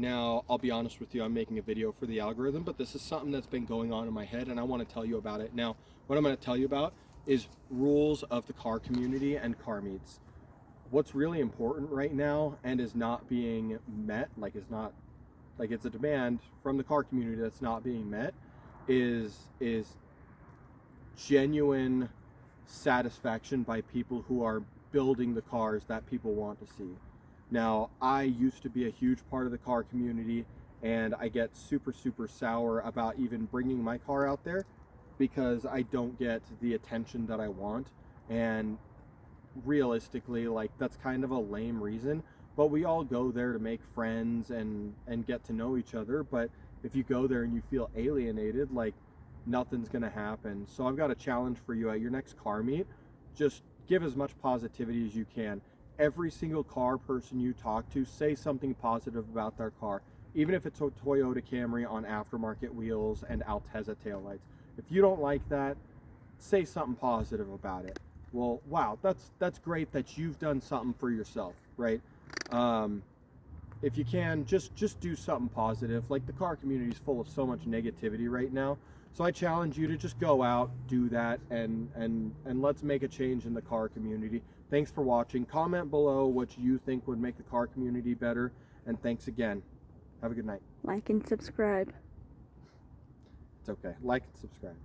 Now, I'll be honest with you, I'm making a video for the algorithm, but this is something that's been going on in my head and I want to tell you about it. Now, what I'm going to tell you about is rules of the car community and car meets. What's really important right now and is not being met, it's a demand from the car community that's not being met, is genuine satisfaction by people who are building the cars that people want to see. Now, I used to be a huge part of the car community, and I get super, super sour about even bringing my car out there because I don't get the attention that I want. And realistically, like, that's kind of a lame reason, but we all go there to make friends and get to know each other. But if you go there and you feel alienated, like, nothing's gonna happen. So I've got a challenge for you at your next car meet. Just give as much positivity as you can. Every single car person you talk to, say something positive about their car, even if it's a Toyota Camry on aftermarket wheels and Altezza taillights. If you don't like that, say something positive about it. Well, wow, that's great that you've done something for yourself, right? If you can, just do something positive. Like, the car community is full of so much negativity right now. So I challenge you to just go out, do that, and let's make a change in the car community. Thanks for watching. Comment below what you think would make the car community better, and thanks again. Have a good night. Like and subscribe. It's okay. Like and subscribe.